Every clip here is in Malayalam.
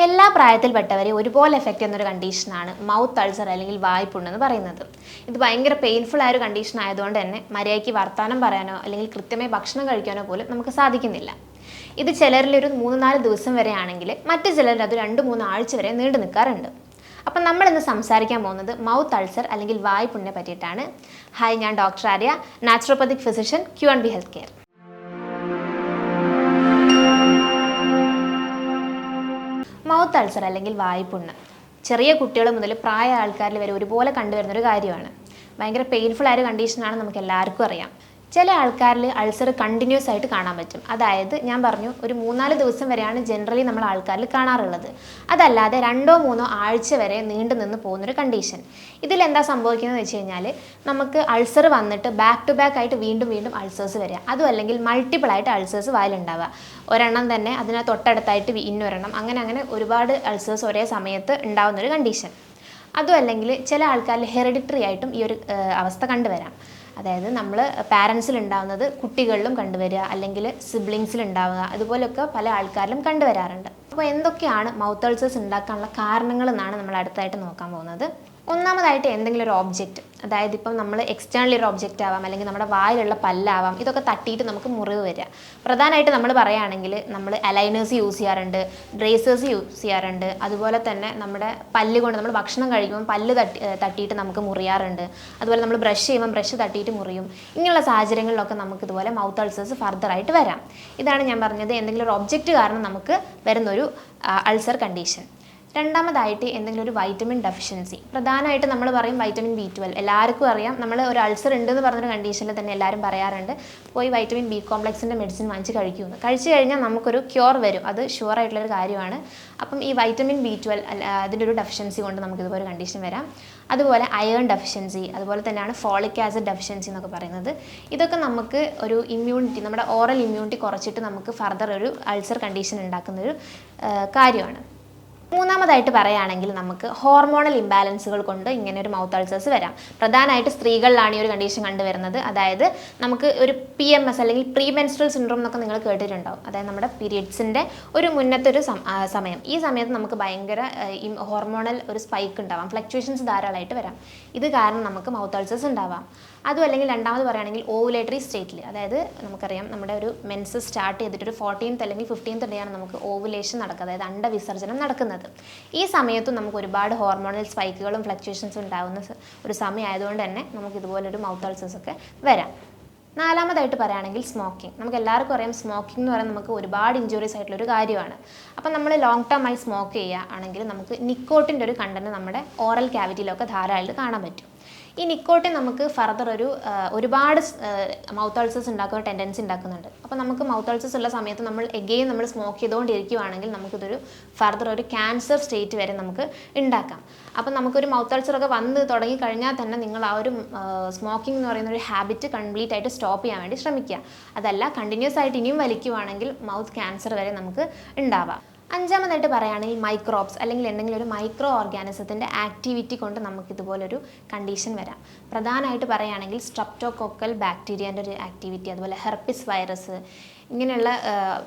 എല്ലാ പ്രായത്തിൽപ്പെട്ടവരെ ഒരുപോലെ എഫക്റ്റ് ചെയ്യുന്ന ഒരു കണ്ടീഷനാണ് മൗത്ത് അൾസർ അല്ലെങ്കിൽ വായ്പുണ്ണ് എന്ന് പറയുന്നത്. ഇത് ഭയങ്കര പെയിൻഫുൾ ആയ ഒരു കണ്ടീഷൻ ആയതുകൊണ്ട് തന്നെ മര്യാദയ്ക്ക് വർത്തമാനം പറയാനോ അല്ലെങ്കിൽ കൃത്യമായി ഭക്ഷണം കഴിക്കാനോ പോലും നമുക്ക് സാധിക്കുന്നില്ല. ഇത് ചിലരിൽ ഒരു 3-4 ദിവസം വരെ ആണെങ്കിൽ മറ്റു ചിലരിൽ അത് 2-3 ആഴ്ച വരെ നീണ്ടു നിൽക്കാറുണ്ട്. അപ്പം നമ്മളിന്ന് സംസാരിക്കാൻ പോകുന്നത് മൗത്ത് അൾസർ അല്ലെങ്കിൽ വായ്പുണ്ണിനെ പറ്റിയിട്ടാണ്. ഹായ്, ഞാൻ doctor Arya, naturopathic physician, Q&B health care. Mouth ulcer അല്ലെങ്കിൽ വായ്പുണ്ണ് ചെറിയ കുട്ടികൾ മുതൽ പ്രായ ആൾക്കാരിൽ വരെ ഒരുപോലെ കണ്ടുവരുന്നൊരു കാര്യമാണ്. ഭയങ്കര പെയിൻഫുൾ ആയ ഒരു കണ്ടീഷനാണ്, നമുക്ക് എല്ലാവർക്കും അറിയാം. ചില ആൾക്കാരിൽ അൾസർ കണ്ടിന്യൂസ് ആയിട്ട് കാണാൻ പറ്റും. അതായത് ഞാൻ പറഞ്ഞു, ഒരു 3-4 ദിവസം വരെയാണ് ജനറലി നമ്മൾ ആൾക്കാരിൽ കാണാറുള്ളത്. അതല്ലാതെ 2-3 ആഴ്ച വരെ നീണ്ടു നിന്ന് പോകുന്നൊരു കണ്ടീഷൻ. ഇതിലെന്താ സംഭവിക്കുന്നതെന്ന് വെച്ച് കഴിഞ്ഞാൽ, നമുക്ക് അൾസർ വന്നിട്ട് ബാക്ക് ടു ബാക്ക് ആയിട്ട് വീണ്ടും വീണ്ടും അൾസേഴ്സ് വരിക. അതും അല്ലെങ്കിൽ മൾട്ടിപ്പിൾ ആയിട്ട് അൾസേഴ്സ് വായിലുണ്ടാവുക. ഒരെണ്ണം തന്നെ അതിന് തൊട്ടടുത്തായിട്ട് ഇന്നൊരെണ്ണം, അങ്ങനെ ഒരുപാട് അൾസേഴ്സ് ഒരേ സമയത്ത് ഉണ്ടാകുന്നൊരു കണ്ടീഷൻ. അതും അല്ലെങ്കിൽ ചില ആൾക്കാരിൽ ഹെറിഡിറ്ററി ആയിട്ടും ഈ ഒരു അവസ്ഥ കണ്ടുവരാം. അതായത് നമ്മൾ പാരൻസിൽ ഉണ്ടാകുന്നത് കുട്ടികളിലും കണ്ടുവരിക, അല്ലെങ്കിൽ സിബ്ലിങ്സിൽ ഉണ്ടാവുക, അതുപോലെയൊക്കെ പല ആൾക്കാരിലും കണ്ടുവരാറുണ്ട്. അപ്പോൾ എന്തൊക്കെയാണ് മൗത്ത് അൾസേഴ്സ് ഉണ്ടാക്കാനുള്ള കാരണങ്ങൾ എന്നാണ് നമ്മൾ അടുത്തായിട്ട് നോക്കാൻ പോകുന്നത്. ഒന്നാമതായിട്ട് എന്തെങ്കിലും ഒരു ഓബ്ജക്റ്റ്, അതായത് ഇപ്പം നമ്മൾ എക്സ്റ്റേണലി ഒരു ഒബ്ജക്റ്റ് ആവാം, അല്ലെങ്കിൽ നമ്മുടെ വായിലുള്ള പല്ലാവാം, ഇതൊക്കെ തട്ടിയിട്ട് നമുക്ക് മുറിവ് വരിക. പ്രധാനമായിട്ട് നമ്മൾ പറയുകയാണെങ്കിൽ നമ്മൾ അലൈനേഴ്സ് യൂസ് ചെയ്യാറുണ്ട്, ബ്രേസേഴ്സ് യൂസ് ചെയ്യാറുണ്ട്. അതുപോലെ തന്നെ നമ്മുടെ പല്ല് കൊണ്ട് നമ്മൾ ഭക്ഷണം കഴിക്കുമ്പോൾ പല്ല് തട്ടിയിട്ട് നമുക്ക് മുറിയാറുണ്ട്. അതുപോലെ നമ്മൾ ബ്രഷ് ചെയ്യുമ്പോൾ ബ്രഷ് തട്ടിയിട്ട് മുറിയും. ഇങ്ങനെയുള്ള സാഹചര്യങ്ങളിലൊക്കെ നമുക്ക് ഇതുപോലെ മൗത്ത് അൾസേഴ്സ് ഫർദറായിട്ട് വരാം. ഇതാണ് ഞാൻ പറഞ്ഞത്, എന്തെങ്കിലും ഒരു ഒബ്ജക്റ്റ് കാരണം നമുക്ക് വരുന്നൊരു അൾസർ കണ്ടീഷൻ. രണ്ടാമതായിട്ട് എന്തെങ്കിലും ഒരു വൈറ്റമിൻ ഡെഫിഷ്യൻസി. പ്രധാനമായിട്ട് നമ്മൾ പറയും വൈറ്റമിൻ B12. എല്ലാവർക്കും അറിയാം, നമ്മൾ ഒരു അൾസർ ഉണ്ടെന്ന് പറഞ്ഞൊരു കണ്ടീഷനിൽ തന്നെ എല്ലാവരും പറയാറുണ്ട്, പോയി വൈറ്റമിൻ B കോംപ്ലക്സിൻ്റെ മെഡിസിൻ വാങ്ങിച്ച് കഴിക്കുമെന്ന്. കഴിച്ചു കഴിഞ്ഞാൽ നമുക്കൊരു ക്യൂർ വരും, അത് ഷുവർ ആയിട്ടുള്ളൊരു കാര്യമാണ്. അപ്പം ഈ വൈറ്റമിൻ B12 അതിൻ്റെ ഒരു ഡെഫിഷ്യൻസി കൊണ്ട് നമുക്ക് ഇതുപോലെ ഒരു കണ്ടീഷൻ വരാം. അതുപോലെ അയേൺ ഡെഫിഷ്യൻസി, അതുപോലെ തന്നെയാണ് ഫോളിക് ആസിഡ് ഡെഫിഷ്യൻസി എന്നൊക്കെ പറയുന്നത്. ഇതൊക്കെ നമുക്ക് ഒരു ഇമ്മ്യൂണിറ്റി, നമ്മുടെ ഓറൽ ഇമ്മ്യൂണിറ്റി കുറച്ചിട്ട് നമുക്ക് ഫർദർ ഒരു അൾസർ കണ്ടീഷൻ ഉണ്ടാക്കുന്നൊരു കാര്യമാണ്. മൂന്നാമതായിട്ട് പറയുകയാണെങ്കിൽ നമുക്ക് ഹോർമോണൽ ഇംബാലൻസുകൾ കൊണ്ട് ഇങ്ങനെ ഒരു മൗത്ത് അൾസേഴ്സ് വരാം. പ്രധാനമായിട്ട് സ്ത്രീകളിലാണ് ഈ ഒരു കണ്ടീഷൻ കണ്ടുവരുന്നത്. അതായത് നമുക്ക് ഒരു PMS അല്ലെങ്കിൽ പ്രീ മെൻസ്ട്രൽ സിൻഡ്രോം എന്നൊക്കെ നിങ്ങൾ കേട്ടിട്ടുണ്ടാവും. അതായത് നമ്മുടെ പീരിയഡ്സിൻ്റെ ഒരു മുന്നത്തെ ഒരു സമയം. ഈ സമയത്ത് നമുക്ക് ഭയങ്കര ഹോർമോണൽ ഒരു സ്പൈക്ക് ഉണ്ടാവാം, ഫ്ലക്ച്വേഷൻസ് ധാരാളമായിട്ട് വരാം. ഇത് കാരണം നമുക്ക് മൗത്ത് അൾസേഴ്സ് ഉണ്ടാവാം. അതും അല്ലെങ്കിൽ രണ്ടാമത് പറയുകയാണെങ്കിൽ ഓവുലേറ്ററി സ്റ്റേറ്റിൽ, അതായത് നമുക്കറിയാം നമ്മുടെ ഒരു മെൻസ് സ്റ്റാർട്ട് ചെയ്തിട്ട് ഒരു 14th അല്ലെങ്കിൽ 15th ഡേയാണ് നമുക്ക് ഓവുലേഷൻ നടക്കുക, അതായത് അണ്ടവിസർജനം നടക്കുന്നത്. ഈ സമയത്തും നമുക്ക് ഒരുപാട് ഹോർമോണൽ സ്പൈക്കുകളും ഫ്ലക്ച്വേഷൻസും ഉണ്ടാകുന്ന ഒരു സമയമായതുകൊണ്ട് തന്നെ നമുക്ക് ഇതുപോലൊരു മൗത്ത് അൾസേഴ്സ് ഒക്കെ വരാം. നാലാമതായിട്ട് പറയുകയാണെങ്കിൽ സ്മോക്കിംഗ്. നമുക്ക് എല്ലാവർക്കും അറിയാം, സ്മോക്കിംഗ് എന്ന് പറയുന്നത് നമുക്ക് ഒരുപാട് ഇഞ്ചുറീസ് ആയിട്ടുള്ളൊരു കാര്യമാണ്. അപ്പം നമ്മൾ ലോങ് ടേം ആയി സ്മോക്ക് ചെയ്യുക ആണെങ്കിൽ നമുക്ക് നിക്കോട്ടിൻ്റെ ഒരു കണ്ടന്റ് നമ്മുടെ ഓറൽ ക്യാവിറ്റിയിലൊക്കെ ധാരാളമായിട്ട് കാണാൻ പറ്റും. ഈ നിക്കോട്ടിൻ നമുക്ക് ഫർദർ ഒരുപാട് മൗത്ത് അൾസേഴ്സ് ഉണ്ടാക്കുന്ന ടെൻഡൻസി ഉണ്ടാക്കുന്നുണ്ട്. അപ്പോൾ നമുക്ക് മൗത്ത് അൾസേഴ്സ് ഉള്ള സമയത്ത് നമ്മൾ സ്മോക്ക് ചെയ്തുകൊണ്ടിരിക്കുകയാണെങ്കിൽ നമുക്കിതൊരു ഫർദർ ഒരു ക്യാൻസർ സ്റ്റേറ്റ് വരെ നമുക്ക് ഉണ്ടാക്കാം. അപ്പം നമുക്കൊരു മൗത്ത് അൾസറൊക്കെ വന്ന് തുടങ്ങി കഴിഞ്ഞാൽ തന്നെ നിങ്ങൾ ആ ഒരു സ്മോക്കിംഗ് എന്ന് പറയുന്ന ഒരു ഹാബിറ്റ് കംപ്ലീറ്റ് ആയിട്ട് സ്റ്റോപ്പ് ചെയ്യാൻ വേണ്ടി ശ്രമിക്കുക. അതല്ല കണ്ടിന്യൂസ് ആയിട്ട് ഇനിയും വലിക്കുകയാണെങ്കിൽ മൗത്ത് ക്യാൻസർ വരെ നമുക്ക് ഉണ്ടാവാം. അഞ്ചാമതായിട്ട് പറയുകയാണെങ്കിൽ മൈക്രോബ്സ് അല്ലെങ്കിൽ എന്തെങ്കിലും ഒരു മൈക്രോ ഓർഗാനിസത്തിൻ്റെ ആക്ടിവിറ്റി കൊണ്ട് നമുക്കിതുപോലൊരു കണ്ടീഷൻ വരാം. പ്രധാനമായിട്ട് പറയുകയാണെങ്കിൽ സ്ട്രെപ്റ്റോകോക്കൽ ബാക്ടീരിയൻ്റെ ഒരു ആക്ടിവിറ്റി, അതുപോലെ ഹെർപ്പിസ് വൈറസ്, ഇങ്ങനെയുള്ള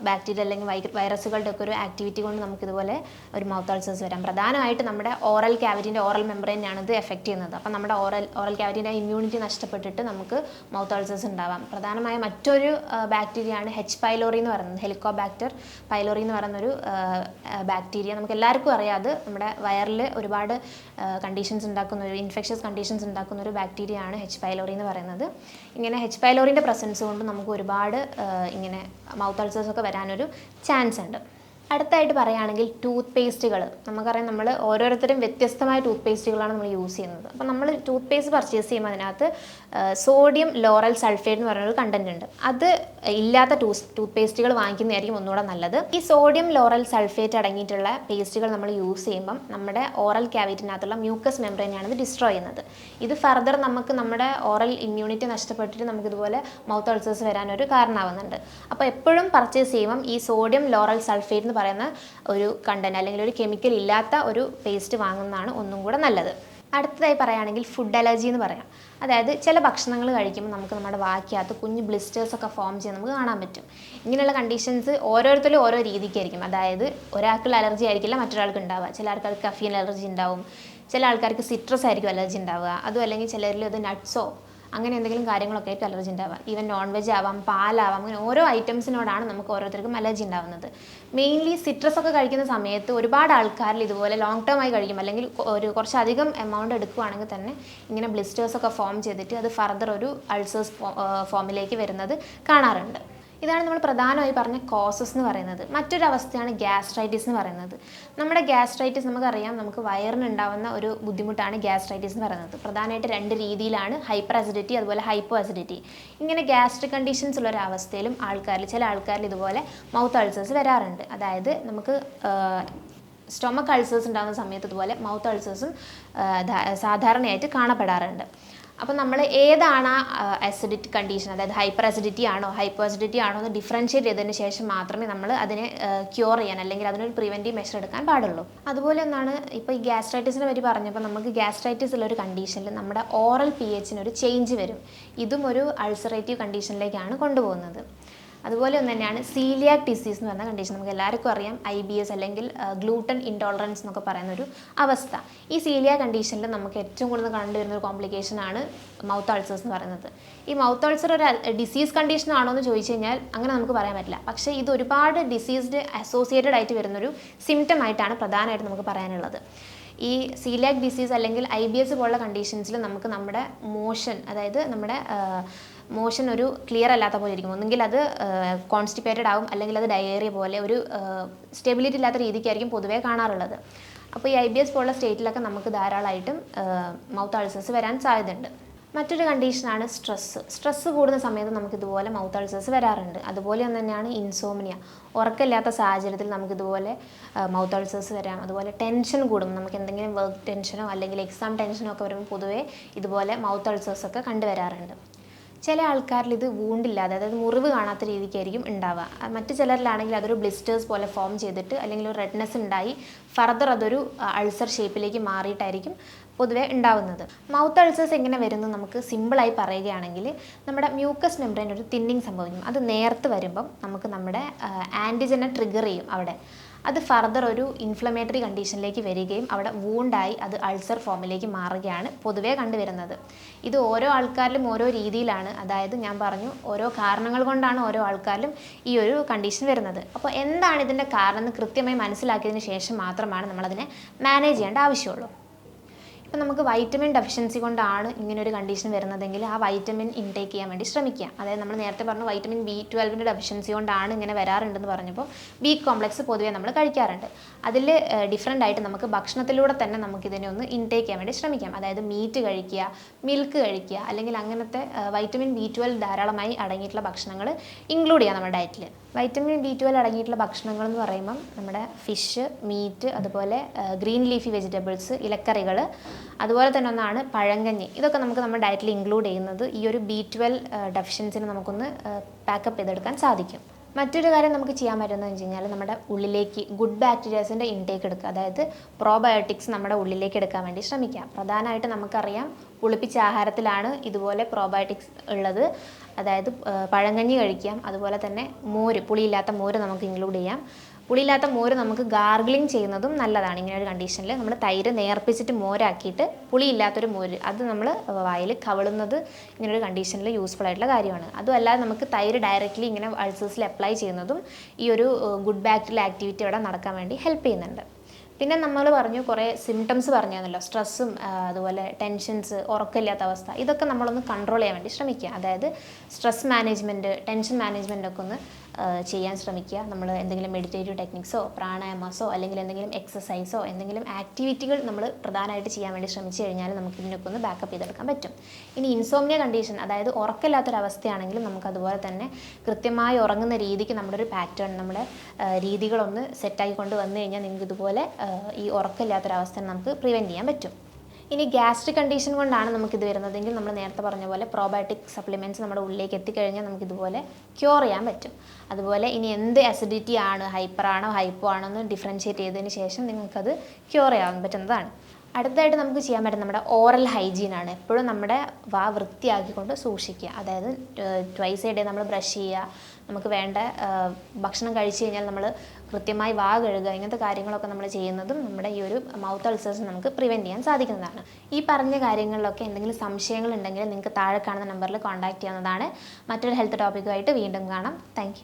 ബാക്ടീരിയ അല്ലെങ്കിൽ വൈറസുകളുടെ ഒക്കെ ഒരു ആക്ടിവിറ്റി കൊണ്ട് നമുക്കിതുപോലെ ഒരു മൗത്ത് അൾസേഴ്സ് വരാം. പ്രധാനമായിട്ട് നമ്മുടെ ഓറൽ ക്യാവിറ്റിൻ്റെ ഓറൽ മെംബ്രെയിനാണ് ഇത് എഫക്റ്റ് ചെയ്യുന്നത്. അപ്പം നമ്മുടെ ഓറൽ ക്യാവിറ്റിൻ്റെ ഇമ്മ്യൂണിറ്റി നഷ്ടപ്പെട്ടിട്ട് നമുക്ക് മൗത്ത് അൾസേഴ്സ് ഉണ്ടാവാം. പ്രധാനമായ മറ്റൊരു ബാക്ടീരിയയാണ് H. പൈലോറി എന്ന് പറയുന്നത്, ഹെലിക്കോബാക്ടർ പൈലോറി എന്ന് പറയുന്നൊരു ബാക്ടീരിയ. നമുക്ക് എല്ലാവർക്കും അറിയാം, അത് നമ്മുടെ വയറിൽ ഒരുപാട് കണ്ടീഷൻസ് ഉണ്ടാക്കുന്ന ഒരു ഇൻഫെക്ഷ്യസ് കണ്ടീഷൻസ് ഉണ്ടാക്കുന്ന ഒരു ബാക്ടീരിയയാണ് H. പൈലോറി എന്ന് പറയുന്നത്. ഇങ്ങനെ H. പൈലോറിൻ്റെ പ്രസൻസ് കൊണ്ട് നമുക്ക് ഒരുപാട് ഇങ്ങനെ മൗത്ത് അൾസേഴ്സ് ഒക്കെ വരാനൊരു ചാൻസ് ഉണ്ട്. അടുത്തായിട്ട് പറയുകയാണെങ്കിൽ ടൂത്ത് പേസ്റ്റുകൾ. നമുക്കറിയാം, നമ്മൾ ഓരോരുത്തരും വ്യത്യസ്തമായ ടൂത്ത് പേസ്റ്റുകളാണ് നമ്മൾ യൂസ് ചെയ്യുന്നത്. അപ്പോൾ നമ്മൾ ടൂത്ത് പേസ്റ്റ് പർച്ചേസ് ചെയ്യുമ്പോൾ അതിനകത്ത് സോഡിയം ലോറൽ സൾഫേറ്റ് എന്ന് പറയുന്നൊരു കണ്ടന്റ് ഉണ്ട്. അത് ഇല്ലാത്ത ടൂത്ത് പേസ്റ്റുകൾ വാങ്ങിക്കുന്നതായിരിക്കും ഒന്നുകൂടെ നല്ലത്. ഈ സോഡിയം ലോറൽ സൾഫേറ്റ് അടങ്ങിയിട്ടുള്ള പേസ്റ്റുകൾ നമ്മൾ യൂസ് ചെയ്യുമ്പം നമ്മുടെ ഓറൽ ക്യാവിറ്റിനകത്തുള്ള മ്യൂക്കസ് മെംബ്രെയിനാണ് ഇത് ഡിസ്ട്രോയ് ചെയ്യുന്നത്. ഇത് ഫർദർ നമുക്ക് നമ്മുടെ ഓറൽ ഇമ്മ്യൂണിറ്റി നഷ്ടപ്പെട്ടിട്ട് നമുക്കിതുപോലെ മൗത്ത് അൾസേഴ്സ് വരാനൊരു കാരണമാവുന്നുണ്ട്. അപ്പോൾ എപ്പോഴും പർച്ചേസ് ചെയ്യുമ്പം ഈ സോഡിയം ലോറൽ സൾഫേറ്റ് എന്ന് പറയുന്ന ഒരു കണ്ടന്റ് അല്ലെങ്കിൽ ഒരു കെമിക്കൽ ഇല്ലാത്ത ഒരു പേസ്റ്റ് വാങ്ങുന്നതാണ് ഒന്നും കൂടെ നല്ലത്. അടുത്തതായി പറയുകയാണെങ്കിൽ ഫുഡ് അലർജി എന്ന് പറയാം. അതായത് ചില ഭക്ഷണങ്ങൾ കഴിക്കുമ്പോൾ നമുക്ക് നമ്മുടെ വായ്ക്കകത്ത് കുഞ്ഞ് ബ്ലിസ്റ്റേഴ്സൊക്കെ ഫോം ചെയ്യാൻ നമുക്ക് കാണാൻ പറ്റും. ഇങ്ങനെയുള്ള കണ്ടീഷൻസ് ഓരോരുത്തരും ഓരോ രീതിക്കായിരിക്കും. അതായത് ഒരാൾക്ക് അലർജി ആയിരിക്കില്ല മറ്റൊരാൾക്ക് ഉണ്ടാവുക. ചില ആൾക്കാർക്ക് കഫീൻ അലർജി ഉണ്ടാവും, ചില ആൾക്കാർക്ക് സിട്രസ് ആയിരിക്കും അലർജി ഉണ്ടാവുക, അതും അല്ലെങ്കിൽ ചിലരിൽ അത് നട്ട്സോ അങ്ങനെ എന്തെങ്കിലും കാര്യങ്ങളൊക്കെ ആയിട്ട് അലർജി ഉണ്ടാവുക. ഈവൻ നോൺ വെജ് ആവാം, പാലാവാം, അങ്ങനെ ഓരോ ഐറ്റംസിനോടാണ് നമുക്ക് ഓരോരുത്തർക്കും അലർജി ഉണ്ടാവുന്നത്. മെയിൻലി സിട്രസ് ഒക്കെ കഴിക്കുന്ന സമയത്ത് ഒരുപാട് ആൾക്കാരിൽ ഇതുപോലെ ലോങ് ടേം ആയി കഴിക്കും, അല്ലെങ്കിൽ കുറച്ചധികം എമൗണ്ട് എടുക്കുകയാണെങ്കിൽ തന്നെ ഇങ്ങനെ ബ്ലിസ്റ്റേഴ്സൊക്കെ ഫോം ചെയ്തിട്ട് അത് ഫർദർ ഒരു അൾസേഴ്സ് ഫോമിലേക്ക് വരുന്നത് കാണാറുണ്ട്. ഇതാണ് നമ്മൾ പ്രധാനമായി പറഞ്ഞ കോസസ് എന്ന് പറയുന്നത്. മറ്റൊരു അവസ്ഥയാണ് ഗ്യാസ്ട്രൈറ്റിസ് എന്ന് പറയുന്നത്. നമ്മുടെ ഗ്യാസ്ട്രൈറ്റിസ് നമുക്കറിയാം, നമുക്ക് വയറിനുണ്ടാവുന്ന ഒരു ബുദ്ധിമുട്ടാണ് ഗ്യാസ്ട്രൈറ്റിസ് എന്ന് പറയുന്നത്. പ്രധാനമായിട്ട് 2 രീതിയിലാണ്, ഹൈപ്പർ അസിഡിറ്റി അതുപോലെ ഹൈപ്പോ അസിഡിറ്റി. ഇങ്ങനെ ഗ്യാസ്ട്രിക് കണ്ടീഷൻസ് ഉള്ള ഒരു അവസ്ഥയിലും ചില ആൾക്കാരിൽ ഇതുപോലെ മൗത്ത് അൾസേഴ്സ് വരാറുണ്ട്. അതായത് നമുക്ക് സ്റ്റൊമക്ക് അൾസേഴ്സ് ഉണ്ടാകുന്ന സമയത്ത് ഇതുപോലെ മൗത്ത് അൾസേഴ്സും സാധാരണയായിട്ട് കാണപ്പെടാറുണ്ട്. അപ്പോൾ നമ്മൾ ഏതാണ് അസിഡിറ്റി കണ്ടീഷൻ, അതായത് ഹൈപ്പർ അസിഡിറ്റി ആണോ ഹൈപ്പോ അസിഡിറ്റി ആണോ എന്ന് ഡിഫറൻഷ്യേറ്റ് ചെയ്തതിന് ശേഷം മാത്രമേ നമ്മൾ അതിനെ ക്യൂർ ചെയ്യാൻ അല്ലെങ്കിൽ അതിനൊരു പ്രിവെൻറ്റീവ് മെഷർ എടുക്കാൻ പാടുള്ളൂ. അതുപോലെ ഒന്നാണ് ഇപ്പോൾ ഈ ഗ്യാസ്ട്രൈറ്റിസിനെ പറ്റി പറഞ്ഞപ്പോൾ, നമുക്ക് ഗ്യാസ്ട്രൈറ്റിസ് ഉള്ളൊരു കണ്ടീഷനിൽ നമ്മുടെ ഓറൽ pH ഒരു ചേഞ്ച് വരും. ഇതും ഒരു അൾസറേറ്റീവ് കണ്ടീഷനിലേക്കാണ് കൊണ്ടുപോകുന്നത്. അതുപോലെ ഒന്ന് തന്നെയാണ് സീലിയാക് ഡിസീസ് എന്ന് പറയുന്ന കണ്ടീഷൻ. നമുക്ക് എല്ലാവർക്കും അറിയാം, IBS അല്ലെങ്കിൽ ഗ്ലൂട്ടൻ ഇൻടോളറൻസ് എന്നൊക്കെ പറയുന്ന ഒരു അവസ്ഥ. ഈ സീലിയാക് കണ്ടീഷനിൽ നമുക്ക് ഏറ്റവും കൂടുതൽ കണ്ടുവരുന്ന ഒരു കോംപ്ലിക്കേഷനാണ് മൗത്ത് അൾസേഴ്സ് എന്ന് പറയുന്നത്. ഈ മൗത്ത് അൾസർ ഒരു ഡിസീസ് കണ്ടീഷൻ ആണോ എന്ന് ചോദിച്ചു കഴിഞ്ഞാൽ അങ്ങനെ നമുക്ക് പറയാൻ പറ്റില്ല. പക്ഷേ ഇത് ഒരുപാട് ഡിസീസ്ഡ് അസോസിയേറ്റഡ് ആയിട്ട് വരുന്നൊരു സിംറ്റം ആയിട്ടാണ് പ്രധാനമായിട്ട് നമുക്ക് പറയാനുള്ളത്. ഈ സീലിയാക് ഡിസീസ് അല്ലെങ്കിൽ IBS പോലുള്ള കണ്ടീഷൻസിൽ നമുക്ക് നമ്മുടെ മോഷൻ, അതായത് നമ്മുടെ മോഷൻ ഒരു ക്ലിയർ അല്ലാത്ത പോലെ ഇരിക്കും. ഒന്നുകിൽ അത് കോൺസ്റ്റിപ്പേറ്റഡ് ആവും, അല്ലെങ്കിൽ അത് ഡയേറിയ പോലെ ഒരു സ്റ്റെബിലിറ്റി ഇല്ലാത്ത രീതിക്കായിരിക്കും പൊതുവേ കാണാറുള്ളത്. അപ്പോൾ ഈ IBS പോലുള്ള സ്റ്റേറ്റിലൊക്കെ നമുക്ക് ധാരാളമായിട്ടും മൗത്ത് അൾസേഴ്സ് വരാൻ സാധ്യതയുണ്ട്. മറ്റൊരു കണ്ടീഷനാണ് സ്ട്രെസ്സ് കൂടുന്ന സമയത്ത് നമുക്കിതുപോലെ മൗത്ത് അൾസേഴ്സ് വരാറുണ്ട്. അതുപോലെ തന്നെയാണ് ഇൻസോംനിയ, ഉറക്കമില്ലാത്ത സാഹചര്യത്തിൽ നമുക്കിതുപോലെ മൗത്ത് അൾസേഴ്സ് വരാം. അതുപോലെ ടെൻഷൻ കൂടും, നമുക്ക് എന്തെങ്കിലും വർക്ക് ടെൻഷനോ അല്ലെങ്കിൽ എക്സാം ടെൻഷനോ ഒക്കെ വരുമ്പോൾ പൊതുവേ ഇതുപോലെ മൗത്ത് അൾസേഴ്സൊക്കെ കണ്ടുവരാറുണ്ട്. ചില ആൾക്കാരിൽ ഇത് വൂണ്ടില്ലാതെ, അതായത് മുറിവ് കാണാത്ത രീതിക്കായിരിക്കും ഉണ്ടാവുക. മറ്റു ചിലരിലാണെങ്കിൽ അതൊരു ബ്ലിസ്റ്റേഴ്സ് പോലെ ഫോം ചെയ്തിട്ട് അല്ലെങ്കിൽ ഒരു റെഡ്നെസ് ഉണ്ടായി ഫർദർ അതൊരു അൾസർ ഷേപ്പിലേക്ക് മാറിയിട്ടായിരിക്കും പൊതുവേ ഉണ്ടാവുന്നത്. മൗത്ത് അൾസേഴ്സ് എങ്ങനെ വരുന്നത് നമുക്ക് സിമ്പിളായി പറയുകയാണെങ്കിൽ, നമ്മുടെ മ്യൂക്കസ് മെംബ്രെയിൻ ഒരു തിന്നിങ് സംഭവിക്കും. അത് നേർത്ത് വരുമ്പം നമുക്ക് നമ്മുടെ ആൻറ്റിജനെ ട്രിഗർ ചെയ്യും അവിടെ. അത് ഫർദർ ഒരു ഇൻഫ്ലമേറ്ററി കണ്ടീഷനിലേക്ക് വരികയും അവിടെ വൂണ്ടായി അത് അൾസർ ഫോമിലേക്ക് മാറുകയാണ് പൊതുവേ കണ്ടുവരുന്നത്. ഇത് ഓരോ ആൾക്കാരിലും ഓരോ രീതിയിലാണ്, അതായത് ഞാൻ പറഞ്ഞു ഓരോ കാരണങ്ങൾ കൊണ്ടാണ് ഓരോ ആൾക്കാരിലും ഈ ഒരു കണ്ടീഷൻ വരുന്നത്. അപ്പോൾ എന്താണ് ഇതിൻ്റെ കാരണം എന്ന് കൃത്യമായി മനസ്സിലാക്കിയതിന് ശേഷം മാത്രമാണ് നമ്മളതിനെ മാനേജ് ചെയ്യേണ്ട ആവശ്യമുള്ളൂ. ഇപ്പം നമുക്ക് വൈറ്റമിൻ ഡെഫിഷ്യൻസി കൊണ്ടാണ് ഇങ്ങനൊരു കണ്ടീഷൻ വരുന്നതെങ്കിൽ ആ വൈറ്റമിൻ ഇൻടേക്ക് ചെയ്യാൻ വേണ്ടി ശ്രമിക്കുക. അതായത് നമ്മൾ നേരത്തെ പറഞ്ഞു വൈറ്റമിൻ B12 ഡെഫിഷ്യൻസി കൊണ്ടാണ് ഇങ്ങനെ വരാറുണ്ടെന്ന് പറഞ്ഞപ്പോൾ ബി കോംപ്ലക്സ് പൊതുവേ നമ്മൾ കഴിക്കാറുണ്ട്. അതിൽ ഡിഫറെൻ്റ് ആയിട്ട് നമുക്ക് ഭക്ഷണത്തിലൂടെ തന്നെ നമുക്കിതിനെ ഒന്ന് ഇൻടേക്ക് ചെയ്യാൻ വേണ്ടി ശ്രമിക്കാം. അതായത് മീറ്റ് കഴിക്കുക, മിൽക്ക് കഴിക്കുക, അല്ലെങ്കിൽ അങ്ങനത്തെ വൈറ്റമിൻ B12 ധാരാളമായി അടങ്ങിയിട്ടുള്ള ഭക്ഷണങ്ങൾ ഇൻക്ലൂഡ് ചെയ്യാം നമ്മുടെ ഡയറ്റിൽ. വൈറ്റമിൻ B12 അടങ്ങിയിട്ടുള്ള ഭക്ഷണങ്ങൾ എന്ന് പറയുമ്പം നമ്മുടെ ഫിഷ്, മീറ്റ്, അതുപോലെ ഗ്രീൻ ലീഫി വെജിറ്റബിൾസ്, ഇലക്കറികൾ, അതുപോലെ തന്നെ ഒന്നാണ് പഴങ്കഞ്ഞി. ഇതൊക്കെ നമുക്ക് നമ്മുടെ ഡയറ്റിൽ ഇൻക്ലൂഡ് ചെയ്യുന്നത് ഈ ഒരു B12 ഡെഫിഷ്യൻസിനെ നമുക്കൊന്ന് പാക്കപ്പ് ചെയ്തെടുക്കാൻ സാധിക്കും. മറ്റൊരു കാര്യം നമുക്ക് ചെയ്യാൻ പറ്റുന്നതെന്ന് വെച്ച് കഴിഞ്ഞാൽ നമ്മുടെ ഉള്ളിലേക്ക് ഗുഡ് ബാക്ടീരിയാസിൻ്റെ ഇൻടേക്ക് എടുക്കുക. അതായത് പ്രോബയോട്ടിക്സ് നമ്മുടെ ഉള്ളിലേക്ക് എടുക്കാൻ വേണ്ടി ശ്രമിക്കുക. പ്രധാനമായിട്ട് നമുക്കറിയാം പുളിപ്പിച്ച ആഹാരത്തിലാണ് ഇതുപോലെ പ്രോബയോട്ടിക്സ് ഉള്ളത്. അതായത് പഴങ്കഞ്ഞി കഴിക്കാം, അതുപോലെ തന്നെ മോര്, പുളിയില്ലാത്ത മോര് നമുക്ക് ഇൻക്ലൂഡ് ചെയ്യാം. പുളിയില്ലാത്ത മോര് നമുക്ക് ഗാർഗിളിങ് ചെയ്യുന്നതും നല്ലതാണ്. ഇങ്ങനെ ഒരു കണ്ടീഷനിൽ നമ്മൾ തൈര് നേർപ്പിച്ചിട്ട് മോരാക്കിയിട്ട് പുളിയില്ലാത്തൊരു മോര് അത് നമ്മൾ വായിൽ കവളുന്നത് ഇങ്ങനൊരു കണ്ടീഷനിൽ യൂസ്ഫുൾ ആയിട്ടുള്ള കാര്യമാണ്. അതും അല്ലാതെ നമുക്ക് തൈര് ഡയറക്റ്റ്ലി ഇങ്ങനെ അൾസേഴ്സിൽ അപ്ലൈ ചെയ്യുന്നതും ഈ ഒരു ഗുഡ് ബാക്ടീരിയൽ ആക്ടിവിറ്റി അവിടെ നടക്കാൻ വേണ്ടി ഹെൽപ്പ് ചെയ്യുന്നുണ്ട്. പിന്നെ നമ്മൾ പറഞ്ഞു കുറേ സിംറ്റംസ് പറഞ്ഞാണല്ലോ, സ്ട്രെസ്സും അതുപോലെ ടെൻഷൻസ്, ഉറക്കമില്ലാത്ത അവസ്ഥ, ഇതൊക്കെ നമ്മളൊന്ന് കൺട്രോൾ ചെയ്യാൻ വേണ്ടി ശ്രമിക്കുക. അതായത് സ്ട്രെസ് മാനേജ്മെൻറ്റ്, ടെൻഷൻ മാനേജ്മെൻറ്റൊക്കെ ഒന്ന് ചെയ്യാൻ ശ്രമിക്കുക. നമ്മൾ എന്തെങ്കിലും മെഡിറ്റേറ്റീവ് ടെക്നിക്സോ പ്രാണായാമസോ അല്ലെങ്കിൽ എന്തെങ്കിലും എക്സസൈസോ എന്തെങ്കിലും ആക്ടിവിറ്റികൾ നമ്മൾ പ്രധാനമായിട്ട് ചെയ്യാൻ വേണ്ടി ശ്രമിച്ചു കഴിഞ്ഞാൽ നമുക്ക് ഇതിനൊക്കെ ഒന്ന് ബാക്കപ്പ് ചെയ്തെടുക്കാൻ പറ്റും. ഇനി ഇൻസോംനിയ കണ്ടീഷൻ, അതായത് ഉറക്കമില്ലാത്തൊരവസ്ഥയാണെങ്കിലും നമുക്ക് അതുപോലെ തന്നെ കൃത്യമായി ഉറങ്ങുന്ന രീതിക്ക് നമ്മുടെ ഒരു പാറ്റേൺ, നമ്മുടെ രീതികളൊന്ന് സെറ്റാക്കി കൊണ്ട് വന്നു കഴിഞ്ഞാൽ നിങ്ങൾക്ക് ഇതുപോലെ ഈ ഉറക്കമില്ലാത്തൊരവസ്ഥ നമുക്ക് പ്രിവെൻറ്റ് ചെയ്യാൻ പറ്റും. ഇനി ഗ്യാസ്ട്രിക് കണ്ടീഷൻ കൊണ്ടാണ് നമുക്കിത് വരുന്നതെങ്കിൽ നമ്മൾ നേരത്തെ പറഞ്ഞ പോലെ പ്രോബയോട്ടിക് സപ്ലിമെൻറ്റ്സ് നമ്മുടെ ഉള്ളിലേക്ക് എത്തിക്കഴിഞ്ഞാൽ നമുക്കിതുപോലെ ക്യൂർ ചെയ്യാൻ പറ്റും. അതുപോലെ ഇനി എന്ത് അസിഡിറ്റി ആണ്, ഹൈപ്പർ ആണോ ഹൈപ്പോ ആണോ എന്ന് ഡിഫറൻഷ്യേറ്റ് ചെയ്തതിന് ശേഷം നിങ്ങൾക്കത് ക്യൂർ ചെയ്യാൻ പറ്റുന്നതാണ്. അടുത്തതായിട്ട് നമുക്ക് ചെയ്യാൻ പറ്റുന്ന നമ്മുടെ ഓറൽ ഹൈജീനാണ്. എപ്പോഴും നമ്മുടെ വാ വൃത്തിയാക്കിക്കൊണ്ട് സൂക്ഷിക്കുക. അതായത് ട്വൈസ് എ ഡേ നമ്മൾ ബ്രഷ് ചെയ്യുക, നമുക്ക് വേണ്ട ഭക്ഷണം കഴിച്ചു കഴിഞ്ഞാൽ നമ്മൾ കൃത്യമായി വാ കഴുകുക, ഇങ്ങനത്തെ കാര്യങ്ങളൊക്കെ നമ്മൾ ചെയ്യുന്നതും നമ്മുടെ ഈ ഒരു മൗത്ത് അൾസേഴ്സ് നമുക്ക് പ്രിവെൻറ്റ് ചെയ്യാൻ സാധിക്കുന്നതാണ്. ഈ പറഞ്ഞ കാര്യങ്ങളിലൊക്കെ എന്തെങ്കിലും സംശയങ്ങൾ ഉണ്ടെങ്കിൽ നിങ്ങൾക്ക് താഴെ കാണുന്ന നമ്പറിൽ കോൺടാക്റ്റ് ചെയ്യാവുന്നതാണ്. മറ്റൊരു ഹെൽത്ത് ടോപ്പിക്കുമായിട്ട് വീണ്ടും കാണാം. താങ്ക്